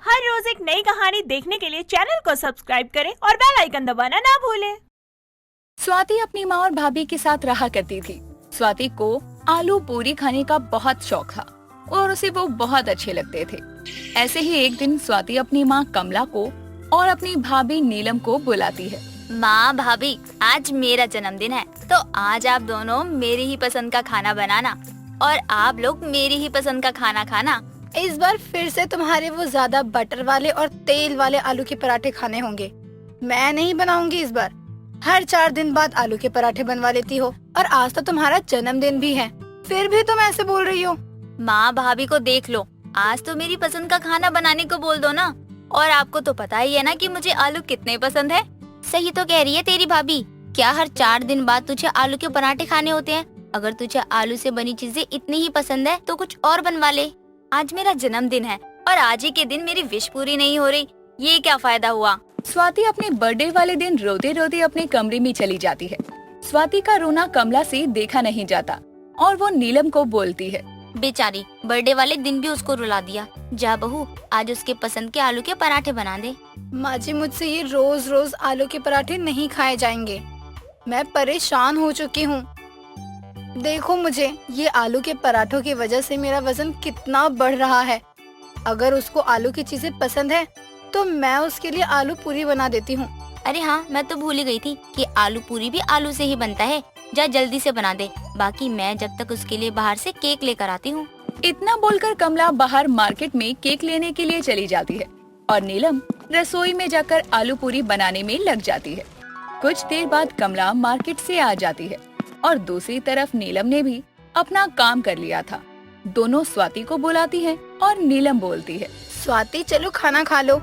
हर रोज एक नई कहानी देखने के लिए चैनल को सब्सक्राइब करें और बेल आइकन दबाना ना भूलें। स्वाति अपनी माँ और भाभी के साथ रहा करती थी। स्वाति को आलू पूरी खाने का बहुत शौक था और उसे वो बहुत अच्छे लगते थे। ऐसे ही एक दिन स्वाति अपनी माँ कमला को और अपनी भाभी नीलम को बुलाती है। माँ भाभी, आज मेरा जन्मदिन है तो आज आप दोनों मेरी ही पसंद का खाना बनाना और आप लोग मेरी ही पसंद का खाना खाना। इस बार फिर से तुम्हारे वो ज्यादा बटर वाले और तेल वाले आलू के पराठे खाने होंगे। मैं नहीं बनाऊंगी इस बार। हर 4 दिन बाद आलू के पराठे बनवा लेती हो और आज तो तुम्हारा जन्मदिन भी है, फिर भी तुम ऐसे बोल रही हो। माँ भाभी को देख लो, आज तो मेरी पसंद का खाना बनाने को बोल दो ना। और आपको तो पता ही है ना कि मुझे आलू कितने पसंद है। सही तो कह रही है तेरी भाभी। क्या हर 4 दिन बाद तुझे आलू के पराठे खाने होते हैं? अगर तुझे आलू से बनी चीजें इतनी ही पसंद है तो कुछ और बनवा ले। आज मेरा जन्मदिन है और आज ही के दिन मेरी विश पूरी नहीं हो रही, ये क्या फायदा हुआ। स्वाति अपने बर्थडे वाले दिन रोते रोते अपने कमरे में चली जाती है। स्वाति का रोना कमला से देखा नहीं जाता और वो नीलम को बोलती है, बेचारी बर्थडे वाले दिन भी उसको रुला दिया। जा बहू, आज उसके पसंद के आलू के पराठे बना दे। माँ जी, मुझसे ये रोज रोज आलू के पराठे नहीं खाए जाएंगे। मैं परेशान हो चुकी हूँ। देखो मुझे, ये आलू के पराठों की वजह से मेरा वजन कितना बढ़ रहा है। अगर उसको आलू की चीजें पसंद है तो मैं उसके लिए आलू पूरी बना देती हूँ। अरे हाँ, मैं तो भूल ही गई थी कि आलू पूरी भी आलू से ही बनता है। जा जल्दी से बना दे, बाकी मैं जब तक उसके लिए बाहर से केक लेकर आती हूँ। इतना बोलकर कमला बाहर मार्केट में केक लेने के लिए चली जाती है और नीलम रसोई में जाकर आलू पूरी बनाने में लग जाती है। कुछ देर बाद कमला मार्केट से आ जाती है और दूसरी तरफ नीलम ने भी अपना काम कर लिया था। दोनों स्वाति को बुलाती हैं और नीलम बोलती है, स्वाति चलो खाना खा लो,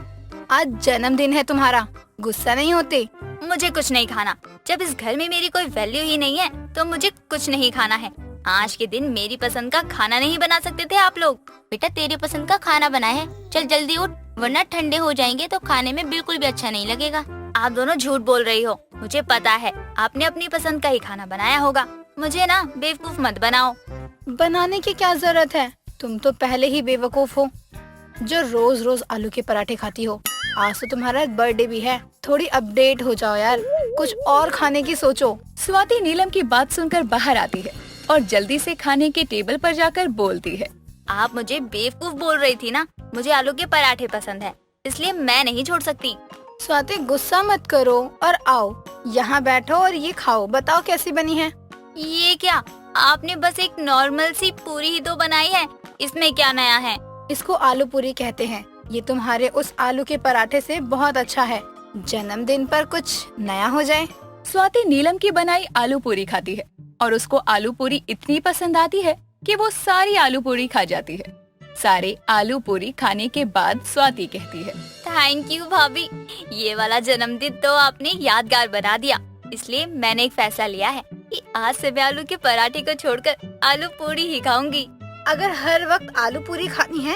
आज जन्मदिन है तुम्हारा, गुस्सा नहीं होते? मुझे कुछ नहीं खाना। जब इस घर में मेरी कोई वैल्यू ही नहीं है तो मुझे कुछ नहीं खाना है। आज के दिन मेरी पसंद का खाना नहीं बना सकते थे आप लोग? बेटा, तेरे पसंद का खाना बना है, चल जल्दी उठ, वरना ठंडे हो जाएंगे तो खाने में बिल्कुल भी अच्छा नहीं लगेगा। आप दोनों झूठ बोल रही हो, मुझे पता है आपने अपनी पसंद का ही खाना बनाया होगा। मुझे ना बेवकूफ मत बनाओ। बनाने की क्या जरूरत है, तुम तो पहले ही बेवकूफ हो जो रोज रोज आलू के पराठे खाती हो। आज तो तुम्हारा बर्थडे भी है, थोड़ी अपडेट हो जाओ यार, कुछ और खाने की सोचो। स्वाति नीलम की बात सुनकर बाहर आती है और जल्दी से खाने के टेबल पर जाकर बोलती है, आप मुझे बेवकूफ बोल रही थी ना। मुझे आलू के पराठे पसंद है, इसलिए मैं नहीं छोड़ सकती। स्वाति गुस्सा मत करो और आओ यहाँ बैठो और ये खाओ, बताओ कैसी बनी है। ये क्या, आपने बस एक नॉर्मल सी पूरी ही तो बनाई है, इसमें क्या नया है? इसको आलू पूरी कहते हैं। ये तुम्हारे उस आलू के पराठे से बहुत अच्छा है। जन्मदिन पर कुछ नया हो जाए। स्वाति नीलम की बनाई आलू पूरी खाती है और उसको आलू पूरी इतनी पसंद आती है कि वो सारी आलू पूरी खा जाती है। सारे आलू पूरी खाने के बाद स्वाति कहती है, थैंक यू भाभी, ये वाला जन्मदिन तो आपने यादगार बना दिया। इसलिए मैंने एक फैसला लिया है कि आज से मैं आलू के पराठे को छोड़कर आलू पूरी ही खाऊंगी। अगर हर वक्त आलू पूरी खानी है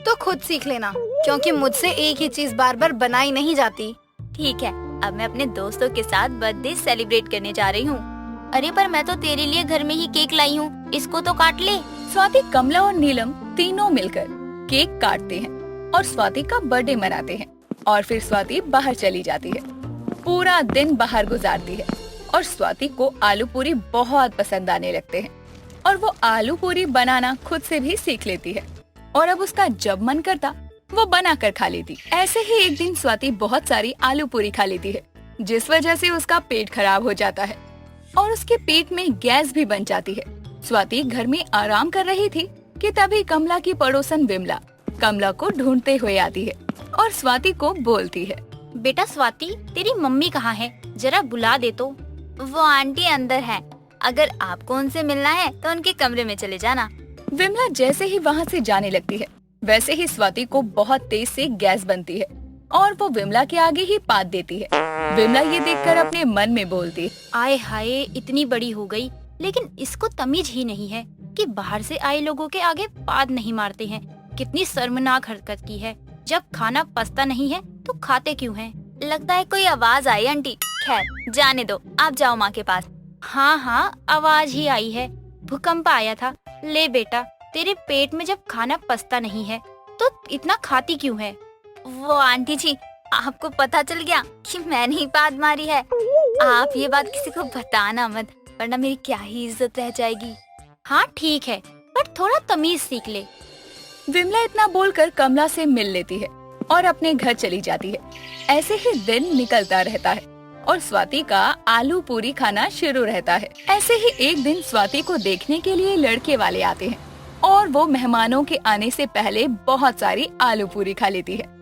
तो खुद सीख लेना, क्योंकि मुझसे एक ही चीज बार बार बनाई नहीं जाती। ठीक है, अब मैं अपने दोस्तों के साथ बर्थडे सेलिब्रेट करने जा रही हूँ। अरे पर मैं तो तेरे लिए घर में ही केक लाई हूँ, इसको तो काट ले। स्वाति, कमला और नीलम तीनों मिलकर केक काटते हैं और स्वाति का बर्थडे मनाते हैं और फिर स्वाति बाहर चली जाती है। पूरा दिन बाहर गुजारती है और स्वाति को आलू पूरी बहुत पसंद आने लगते हैं और वो आलू पूरी बनाना खुद से भी सीख लेती है और अब उसका जब मन करता वो बना कर खा लेती। ऐसे ही एक दिन स्वाति बहुत सारी आलू पूरी खा लेती है, जिस वजह से उसका पेट खराब हो जाता है और उसके पेट में गैस भी बन जाती है। स्वाति घर में आराम कर रही थी कि तभी कमला की पड़ोसन विमला कमला को ढूंढते हुए आती है और स्वाति को बोलती है, बेटा स्वाति, तेरी मम्मी कहाँ है? जरा बुला दे तो। वो आंटी अंदर है, अगर आपको उनसे मिलना है तो उनके कमरे में चले जाना। विमला जैसे ही वहाँ से जाने लगती है वैसे ही स्वाति को बहुत तेज से गैस बनती है और वो विमला के आगे ही पाद देती है। विमला ये देखकर अपने मन में बोलती है, आए हाय, इतनी बड़ी हो गई लेकिन इसको तमीज ही नहीं है कि बाहर से आए लोगों के आगे पाद नहीं मारते हैं। कितनी शर्मनाक हरकत की है। जब खाना पचता नहीं है तो खाते क्यों हैं? लगता है कोई आवाज आई आंटी। खैर जाने दो, आप जाओ माँ के पास। हाँ हाँ, आवाज ही आई है, भूकंप आया था। ले बेटा, तेरे पेट में जब खाना पचता नहीं है तो इतना खाती क्यों है? वो आंटी जी, आपको पता चल गया कि मैंने ही बात मारी है। आप ये बात किसी को बताना मत, वरना मेरी क्या ही इज्जत रह जाएगी। हाँ ठीक है, पर थोड़ा तमीज सीख ले। विमला इतना बोलकर कमला से मिल लेती है और अपने घर चली जाती है। ऐसे ही दिन निकलता रहता है और स्वाति का आलू पूरी खाना शुरू रहता है। ऐसे ही एक दिन स्वाति को देखने के लिए लड़के वाले आते हैं और वो मेहमानों के आने से पहले बहुत सारी आलू पूरी खा लेती है।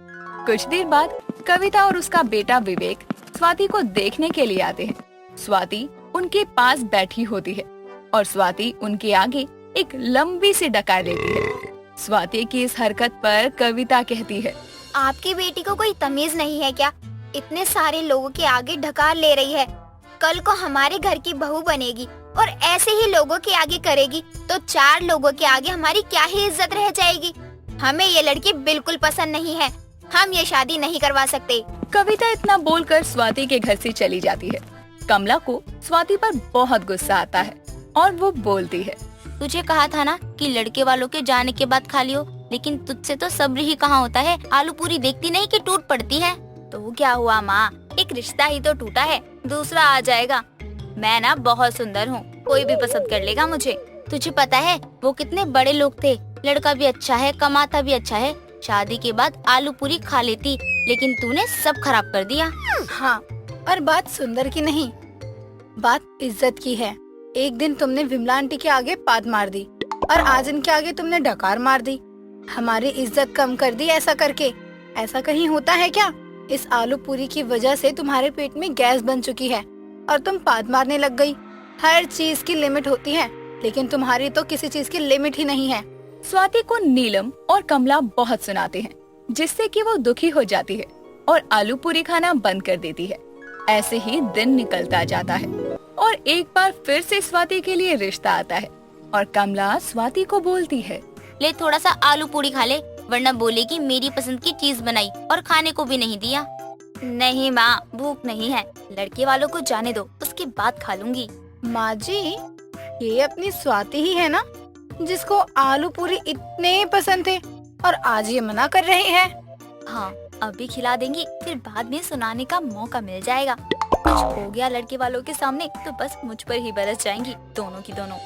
कुछ देर बाद कविता और उसका बेटा विवेक स्वाति को देखने के लिए आते हैं। स्वाति उनके पास बैठी होती है और स्वाति उनके आगे एक लंबी सी डकार लेती है। स्वाति की इस हरकत पर कविता कहती है, आपकी बेटी को कोई तमीज नहीं है क्या? इतने सारे लोगों के आगे ढकार ले रही है। कल को हमारे घर की बहू बनेगी और ऐसे ही लोगों के आगे करेगी तो 4 लोगों के आगे हमारी क्या ही इज्जत रह जाएगी। हमें ये लड़की बिल्कुल पसंद नहीं है, हम ये शादी नहीं करवा सकते। कविता इतना बोलकर स्वाति के घर से चली जाती है। कमला को स्वाति पर बहुत गुस्सा आता है और वो बोलती है, तुझे कहा था ना कि लड़के वालों के जाने के बाद खा लियो, लेकिन तुझसे तो सब्र ही कहाँ होता है। आलू पूरी देखती नहीं कि टूट पड़ती है। तो क्या हुआ माँ, एक रिश्ता ही तो टूटा है, दूसरा आ जाएगा। मैं ना बहुत सुंदर हूँ, कोई भी पसंद कर लेगा मुझे। तुझे पता है वो कितने बड़े लोग थे, लड़का भी अच्छा है, कमाता भी अच्छा है। शादी के बाद आलू पूरी खा लेती, लेकिन तूने सब खराब कर दिया। हाँ, और बात सुंदर की नहीं, बात इज्जत की है। एक दिन तुमने विमला आंटी के आगे पाद मार दी और आज इनके आगे तुमने डकार मार दी। हमारी इज्जत कम कर दी ऐसा करके। ऐसा कहीं होता है क्या? इस आलू पूरी की वजह से तुम्हारे पेट में गैस बन चुकी है और तुम पाद मारने लग गई। हर चीज की लिमिट होती है, लेकिन तुम्हारी तो किसी चीज की लिमिट ही नहीं है। स्वाति को नीलम और कमला बहुत सुनाते हैं, जिससे कि वो दुखी हो जाती है और आलू पूरी खाना बंद कर देती है। ऐसे ही दिन निकलता जाता है और एक बार फिर से स्वाति के लिए रिश्ता आता है और कमला स्वाति को बोलती है, ले थोड़ा सा आलू पूरी खा ले, वरना बोलेगी मेरी पसंद की चीज बनाई और खाने को भी नहीं दिया। नहीं माँ, भूख नहीं है, लड़के वालों को जाने दो, उसके बाद खा लूंगी। माँ जी, ये अपनी स्वाति ही है ना जिसको आलू पूरी इतने पसंद थे और आज ये मना कर रहे हैं। हाँ, अभी खिला देंगी, फिर बाद में सुनाने का मौका मिल जाएगा। कुछ हो गया लड़के वालों के सामने तो बस मुझ पर ही बरस जाएंगी दोनों की दोनों।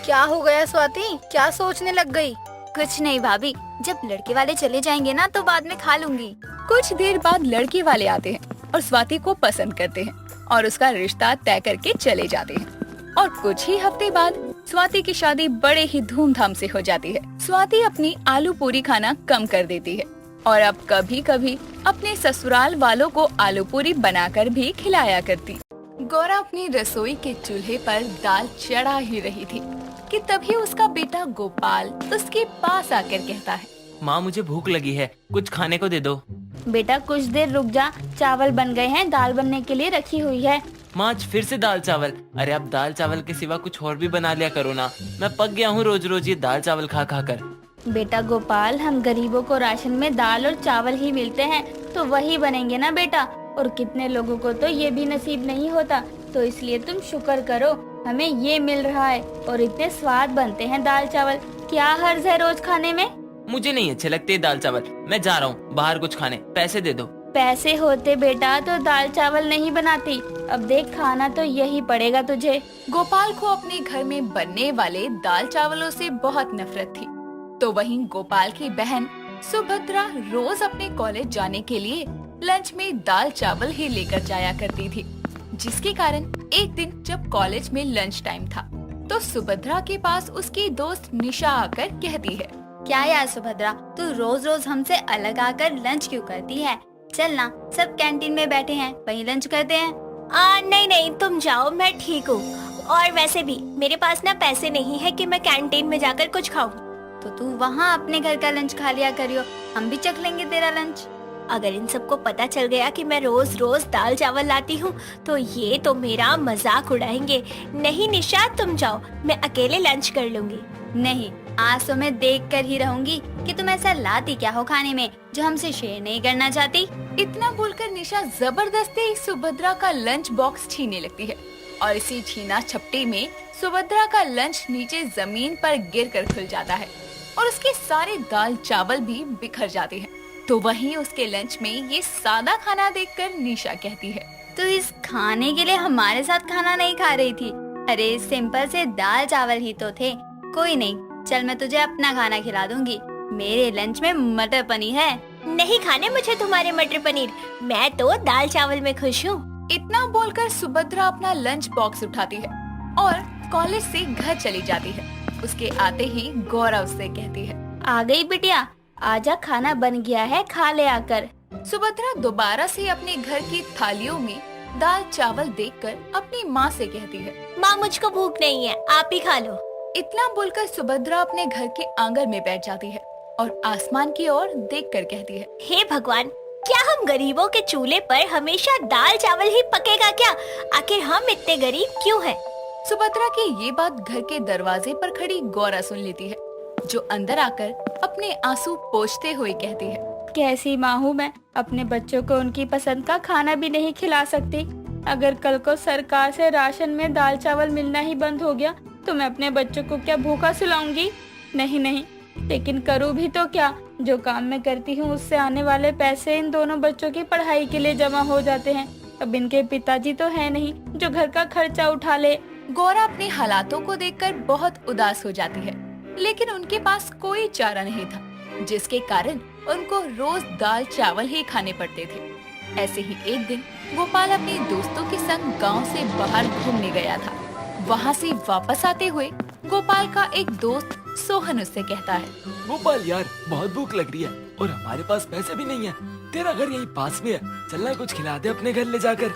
क्या हो गया स्वाति, क्या सोचने लग गई? कुछ नहीं भाभी, जब लड़के वाले चले जाएंगे ना तो बाद में खा लूंगी। कुछ देर बाद लड़के वाले आते हैं और स्वाति को पसंद करते हैं और उसका रिश्ता तय करके चले जाते हैं। और कुछ ही हफ्ते बाद स्वाति की शादी बड़े ही धूमधाम से हो जाती है। स्वाति अपनी आलू पूरी खाना कम कर देती है और अब कभी कभी अपने ससुराल वालों को आलू पूरी बनाकर भी खिलाया करती। गौरा अपनी रसोई के चूल्हे पर दाल चढ़ा ही रही थी कि तभी उसका बेटा गोपाल उसके पास आकर कहता है, माँ मुझे भूख लगी है, कुछ खाने को दे दो। बेटा कुछ देर रुक जा, चावल बन गए हैं, दाल बनने के लिए रखी हुई है। माँ आज फिर से दाल चावल? अरे आप दाल चावल के सिवा कुछ और भी बना लिया करो ना, मैं पक गया हूँ रोज रोज ये दाल चावल खा खा कर। बेटा गोपाल, हम गरीबों को राशन में दाल और चावल ही मिलते हैं, तो वही बनेंगे ना बेटा। और कितने लोगों को तो ये भी नसीब नहीं होता, तो इसलिए तुम शुक्र करो हमें ये मिल रहा है और इतने स्वाद बनते हैं दाल चावल। क्या हर्ज है रोज खाने में? मुझे नहीं अच्छे लगते दाल चावल, मैं जा रहा हूँ बाहर कुछ खाने, पैसे दे दो। पैसे होते बेटा तो दाल चावल नहीं बनाती, अब देख खाना तो यही पड़ेगा तुझे। गोपाल को अपने घर में बनने वाले दाल चावलों से बहुत नफरत थी। तो वहीं गोपाल की बहन सुभद्रा रोज अपने कॉलेज जाने के लिए लंच में दाल चावल ही लेकर जाया करती थी, जिसके कारण एक दिन जब कॉलेज में लंच टाइम था तो सुभद्रा के पास उसकी दोस्त निशा आकर कहती है, क्या यार सुभद्रा, तू रोज रोज हमसे अलग आकर लंच क्यों करती है? चल ना, सब कैंटीन में बैठे हैं, वहीं लंच करते हैं। नहीं नहीं, तुम जाओ, मैं ठीक हूँ। और वैसे भी मेरे पास ना पैसे नहीं है कि मैं कैंटीन में जाकर कुछ खाऊं। तो तू वहाँ अपने घर का लंच खा लिया करियो, हम भी चख लेंगे तेरा लंच। अगर इन सबको पता चल गया कि मैं रोज रोज दाल चावल लाती हूँ तो ये तो मेरा मजाक उड़ाएंगे। नहीं निशा, तुम जाओ, मैं अकेले लंच कर लूंगी। नहीं, आज तो मैं देख कर ही रहूंगी कि तुम ऐसा लाती क्या हो खाने में जो हमसे शेयर नहीं करना चाहती। इतना बोलकर निशा जबरदस्ती सुभद्रा का लंच बॉक्स छीनने लगती है और इसी छीना झपटी में सुभद्रा का लंच नीचे जमीन पर गिरकर खुल जाता है और उसके सारे दाल चावल भी बिखर जाते हैं। तो वहीं उसके लंच में ये सादा खाना देखकर निशा कहती है, तो इस खाने के लिए हमारे साथ खाना नहीं खा रही थी? अरे सिंपल से दाल चावल ही तो थे। कोई नहीं, चल मैं तुझे अपना खाना खिला दूंगी। मेरे लंच में मटर पनीर है। नहीं खाने मुझे तुम्हारे मटर पनीर, मैं तो दाल चावल में खुश हूँ। इतना बोलकर सुभद्रा अपना लंच बॉक्स उठाती है और कॉलेज से घर चली जाती है। उसके आते ही गौरा उससे कहती है, आ गई बिटिया, आजा खाना बन गया है, खा ले आकर। सुभद्रा दोबारा से अपने घर की थालियों में दाल चावल देखकर अपनी माँ से कहती है, माँ मुझको भूख नहीं है, आप ही खा लो। इतना बोलकर सुभद्रा अपने घर के आंगन में बैठ जाती है और आसमान की ओर देखकर कहती है, हे भगवान, क्या हम गरीबों के चूल्हे पर हमेशा दाल चावल ही पकेगा क्या? आखिर हम इतने गरीब क्यों हैं? सुभद्रा की ये बात घर के दरवाजे पर खड़ी गौरा सुन लेती है, जो अंदर आकर अपने आंसू पोंछते हुए कहती है, कैसी माँ हूँ मैं, अपने बच्चों को उनकी पसंद का खाना भी नहीं खिला सकती। अगर कल को सरकार से राशन में दाल चावल मिलना ही बंद हो गया तो मैं अपने बच्चों को क्या भूखा सुलाऊंगी? नहीं नहीं, लेकिन करूँ भी तो क्या? जो काम मैं करती हूँ उससे आने वाले पैसे इन दोनों बच्चों की पढ़ाई के लिए जमा हो जाते हैं। अब इनके पिताजी तो है नहीं जो घर का खर्चा उठा ले। गौरा अपने हालातों को देखकर बहुत उदास हो जाती है, लेकिन उनके पास कोई चारा नहीं था, जिसके कारण उनको रोज दाल चावल ही खाने पड़ते थे। ऐसे ही एक दिन गोपाल अपने दोस्तों के संग गांव से बाहर घूमने गया था। वहां से वापस आते हुए गोपाल का एक दोस्त सोहन उससे कहता है, गोपाल यार, बहुत भूख लग रही है और हमारे पास पैसे भी नहीं है। तेरा घर यहीं पास में है, चलना कुछ खिला दे अपने घर ले जाकर।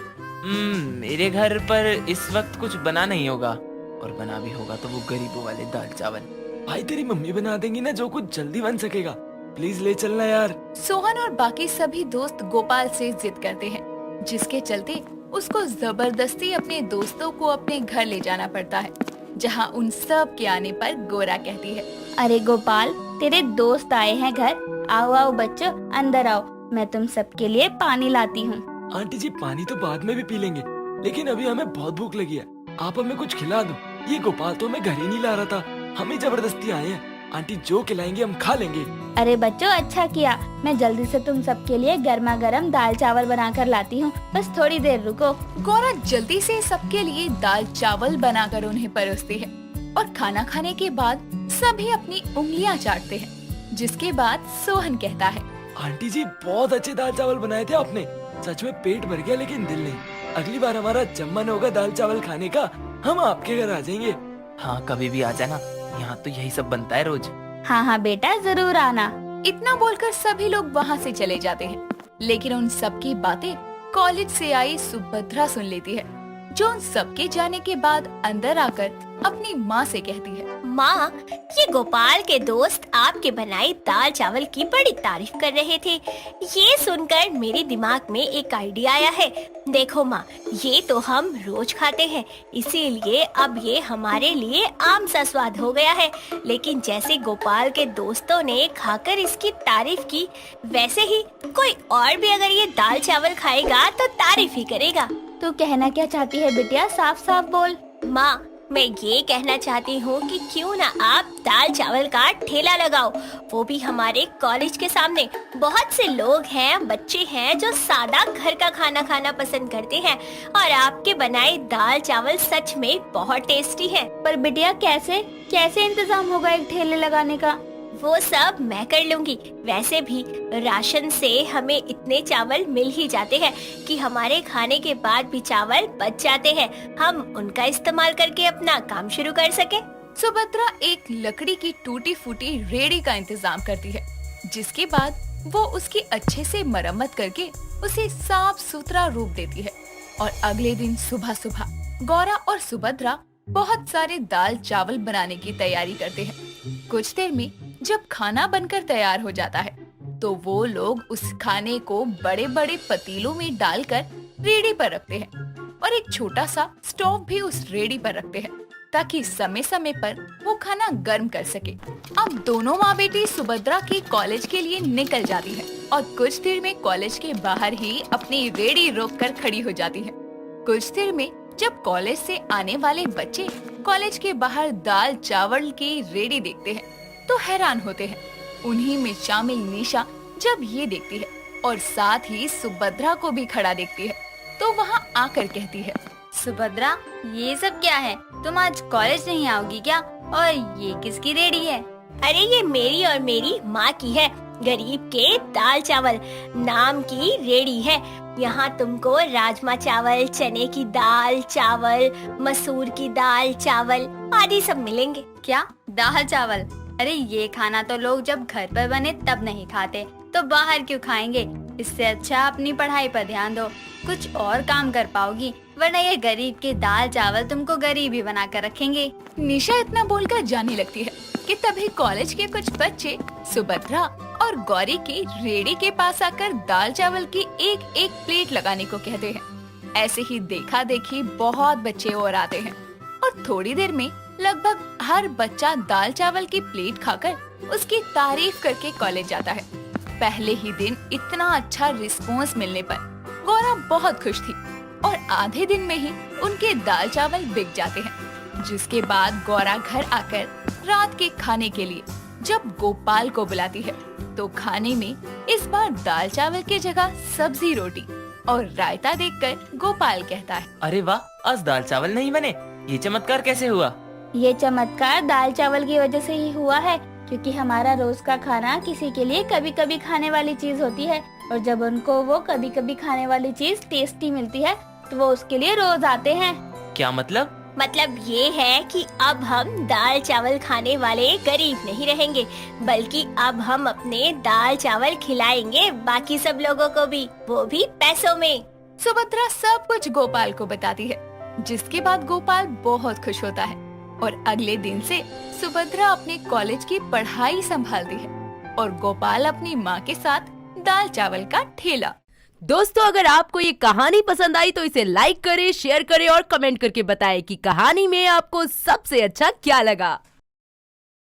मेरे घर पर इस वक्त कुछ बना नहीं होगा, और बना भी होगा तो वो गरीबों वाले दाल चावल। भाई तेरी मम्मी बना देंगी ना, जो कुछ जल्दी बन सकेगा। प्लीज ले चलना यार। सोहन और बाकी सभी दोस्त गोपाल से जिद करते हैं, जिसके चलते उसको जबरदस्ती अपने दोस्तों को अपने घर ले जाना पड़ता है, जहां उन सब के आने पर गोरा कहती है, अरे गोपाल, तेरे दोस्त आए हैं घर, आओ आओ बच्चों अंदर आओ, मैं तुम सबके लिए पानी लाती हूँ। आंटी जी, पानी तो बाद में भी पी लेंगे, लेकिन अभी हमें बहुत भूख लगी है, आप हमें कुछ खिला दो। ये गोपाल तो हमें घर ही नहीं ला रहा था, हमें जबरदस्ती आए हैं। आंटी जो खिलाएंगे हम खा लेंगे। अरे बच्चों, अच्छा किया, मैं जल्दी से तुम सबके लिए गर्मा गर्म दाल चावल बनाकर लाती हूँ, बस थोड़ी देर रुको। गौरा जल्दी से सबके लिए दाल चावल बनाकर उन्हें परोसती है और खाना खाने के बाद सभी अपनी उंगलियां चाटते हैं, जिसके बाद सोहन कहता है, आंटी जी बहुत अच्छे दाल चावल बनाए थे आपने, सच में पेट भर गया, लेकिन दिल नहीं। अगली बार हमारा जब मन होगा दाल चावल खाने का, हम आपके घर आ जाएंगे। हाँ, कभी भी आ जाना, यहाँ तो यही सब बनता है रोज। हाँ हाँ बेटा, जरूर आना। इतना बोलकर सभी लोग वहाँ से चले जाते हैं, लेकिन उन सबकी बातें कॉलेज से आई सुभद्रा सुन लेती है, जो उन सबके जाने के बाद अंदर आकर अपनी माँ से कहती है, माँ, ये गोपाल के दोस्त आपके बनाई दाल चावल की बड़ी तारीफ कर रहे थे। ये सुनकर मेरे दिमाग में एक आइडिया आया है। देखो माँ, ये तो हम रोज खाते हैं, इसीलिए अब ये हमारे लिए आम सा स्वाद हो गया है। लेकिन जैसे गोपाल के दोस्तों ने खाकर इसकी तारीफ की, वैसे ही कोई और भी अगर ये दाल चावल खाएगा तो तारीफ ही करेगा। तू कहना क्या चाहती है बिटिया, साफ साफ बोल। माँ, मैं ये कहना चाहती हूँ कि क्यों ना आप दाल चावल का ठेला लगाओ, वो भी हमारे कॉलेज के सामने। बहुत से लोग हैं, बच्चे हैं जो सादा घर का खाना खाना पसंद करते हैं, और आपके बनाए दाल चावल सच में बहुत टेस्टी है। पर बिटिया कैसे इंतजाम होगा एक ठेले लगाने का? वो सब मैं कर लूंगी। वैसे भी राशन से हमें इतने चावल मिल ही जाते हैं कि हमारे खाने के बाद भी चावल बच जाते हैं, हम उनका इस्तेमाल करके अपना काम शुरू कर सके। सुभद्रा एक लकड़ी की टूटी फूटी रेड़ी का इंतजाम करती है, जिसके बाद वो उसकी अच्छे से मरम्मत करके उसे साफ सुथरा रूप देती है। और अगले दिन सुबह सुबह गौरा और सुभद्रा बहुत सारे दाल चावल बनाने की तैयारी करते हैं। कुछ देर में जब खाना बनकर तैयार हो जाता है, तो वो लोग उस खाने को बड़े बड़े पतीलों में डालकर रेड़ी पर रखते हैं और एक छोटा सा स्टोव भी उस रेड़ी पर रखते हैं, ताकि समय समय पर वो खाना गर्म कर सके। अब दोनों माँ बेटी सुभद्रा के कॉलेज के लिए निकल जाती है और कुछ देर में कॉलेज के बाहर ही अपनी रेड़ी रोककर खड़ी हो जाती है। कुछ देर में जब कॉलेज से आने वाले बच्चे कॉलेज के बाहर दाल चावल की रेड़ी देखते हैं तो हैरान होते हैं। उन्हीं में शामिल निशा जब ये देखती है और साथ ही सुभद्रा को भी खड़ा देखती है तो वहाँ आकर कहती है, सुभद्रा, ये सब क्या है? तुम आज कॉलेज नहीं आओगी क्या? और ये किसकी रेडी है? अरे ये मेरी और मेरी माँ की है। गरीब के दाल चावल नाम की रेडी है। यहाँ तुमको राजमा चावल, चने की दाल चावल, मसूर की दाल चावल आदि सब मिलेंगे। क्या दाल चावल? अरे ये खाना तो लोग जब घर पर बने तब नहीं खाते, तो बाहर क्यों खाएंगे? इससे अच्छा अपनी पढ़ाई पर ध्यान दो, कुछ और काम कर पाओगी, वरना ये गरीब के दाल चावल तुमको गरीब ही बना कर रखेंगे। निशा इतना बोलकर जाने लगती है कि तभी कॉलेज के कुछ बच्चे सुभद्रा और गौरी की रेडी के पास आकर दाल चावल की एक एक प्लेट लगाने को कहते हैं। ऐसे ही देखा देखी बहुत बच्चे और आते हैं और थोड़ी देर में लगभग हर बच्चा दाल चावल की प्लेट खाकर उसकी तारीफ करके कॉलेज जाता है। पहले ही दिन इतना अच्छा रिस्पॉन्स मिलने पर गौरा बहुत खुश थी और आधे दिन में ही उनके दाल चावल बिक जाते हैं। जिसके बाद गौरा घर आकर रात के खाने के लिए जब गोपाल को बुलाती है तो खाने में इस बार दाल चावल की जगह सब्जी रोटी और रायता देखकर गोपाल कहता है, अरे वाह, आज दाल चावल नहीं बने, ये चमत्कार कैसे हुआ? ये चमत्कार दाल चावल की वजह से ही हुआ है, क्योंकि हमारा रोज का खाना किसी के लिए कभी कभी खाने वाली चीज होती है, और जब उनको वो कभी कभी खाने वाली चीज टेस्टी मिलती है तो वो उसके लिए रोज आते हैं। क्या मतलब? मतलब ये है कि अब हम दाल चावल खाने वाले गरीब नहीं रहेंगे, बल्कि अब हम अपने दाल चावल खिलाएंगे बाकी सब लोगों को भी, वो भी पैसों में। सुभद्रा सब कुछ गोपाल को बताती है, जिसके बाद गोपाल बहुत खुश होता है और अगले दिन से सुभद्रा अपने कॉलेज की पढ़ाई संभालती है और गोपाल अपनी माँ के साथ दाल चावल का ठेला। दोस्तों, अगर आपको ये कहानी पसंद आई तो इसे लाइक करें, शेयर करें और कमेंट करके बताएं कि कहानी में आपको सबसे अच्छा क्या लगा।